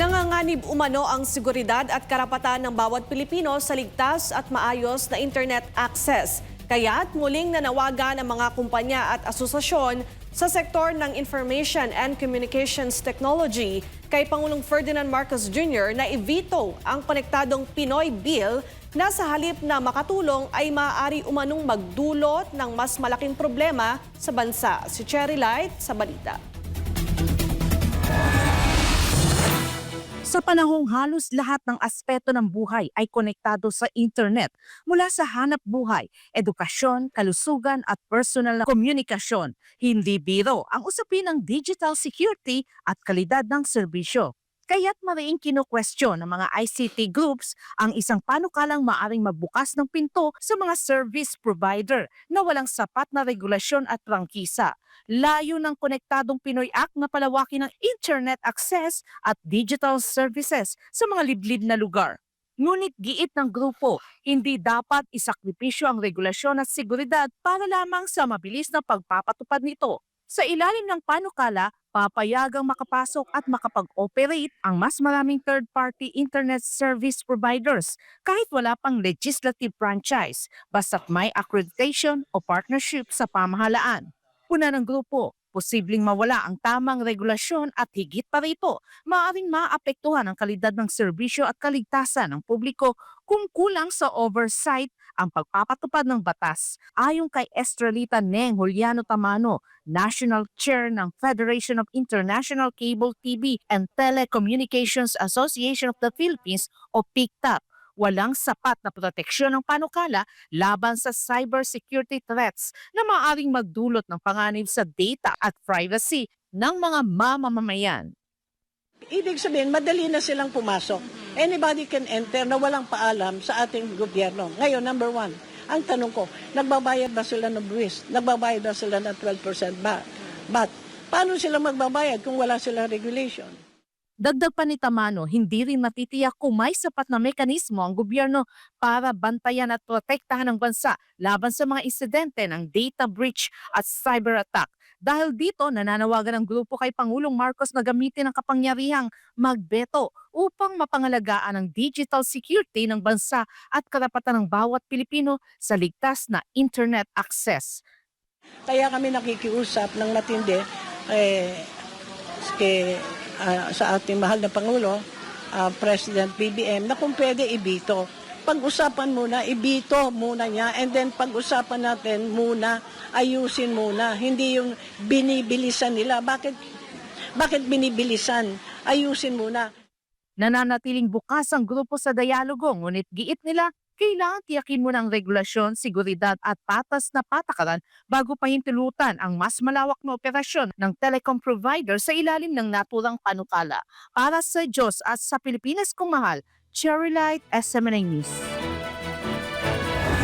Nanganganib umano ang seguridad at karapatan ng bawat Pilipino sa ligtas at maayos na internet access. Kaya't muling nanawagan ang mga kumpanya at asosasyon sa sektor ng Information and Communications Technology kay Pangulong Ferdinand Marcos Jr. na i-veto ang konektadong Pinoy Bill na sa halip na makatulong ay maaari umanong magdulot ng mas malaking problema sa bansa. Si Cherry Light sa balita. Sa panahong halos lahat ng aspeto ng buhay ay konektado sa internet, mula sa hanap buhay, edukasyon, kalusugan at personal na komunikasyon, hindi biro ang usapin ng digital security at kalidad ng serbisyo. Kaya't mariing kino-question ng mga ICT groups ang isang panukalang maaring magbukas ng pinto sa mga service provider na walang sapat na regulasyon at prangkisa. Layo ng Konektadong Pinoy Act na palawakin ng internet access at digital services sa mga liblib na lugar. Ngunit giit ng grupo, hindi dapat isakripisyo ang regulasyon at seguridad para lamang sa mabilis na pagpapatupad nito. Sa ilalim ng panukala, papayagang makapasok at makapag-operate ang mas maraming third-party internet service providers kahit wala pang legislative franchise, basta't may accreditation o partnership sa pamahalaan. Una ng grupo, posibleng mawala ang tamang regulasyon at higit pa rito, maaaring maapektuhan ang kalidad ng serbisyo at kaligtasan ng publiko kung kulang sa oversight ang pagpapatupad ng batas. Ayon kay Estrelita Neng Juliano Tamano, National Chair ng Federation of International Cable TV and Telecommunications Association of the Philippines o PICTAP, walang sapat na proteksyon ng panukala laban sa cybersecurity threats na maaaring magdulot ng panganib sa data at privacy ng mga mamamayan. Ibig sabihin, madali na silang pumasok. Anybody can enter na walang paalam sa ating gobyerno. Ngayon, number one, ang tanong ko, nagbabayad ba sila ng buwis? Nagbabayad ba sila ng 12% ba? But, paano sila magbabayad kung wala silang regulation? Dagdag pa ni Tamano, hindi rin matitiyak kung may sapat na mekanismo ang gobyerno para bantayan at protektahan ang bansa laban sa mga insidente ng data breach at cyber attack. Dahil dito, nananawagan ang grupo kay Pangulong Marcos na gamitin ang kapangyarihang magbeto upang mapangalagaan ang digital security ng bansa at karapatan ng bawat Pilipino sa ligtas na internet access. Kaya kami nakikiusap ng matindi sa ating mahal na Pangulo, President BBM, na kung pwede ibito. Pag-usapan muna, ibito muna niya, and then pag-usapan natin muna, ayusin muna. Hindi yung binibilisan nila. Bakit binibilisan? Ayusin muna. Nananatiling bukas ang grupo sa dialogo, ngunit giit nila, kailangan tiyakin muna ang regulasyon, seguridad at patas na patakaran bago pahintulutan ang mas malawak na operasyon ng telecom provider sa ilalim ng naturang panukala. Para sa Diyos at sa Pilipinas kong mahal, Cherry Light, SMNA News.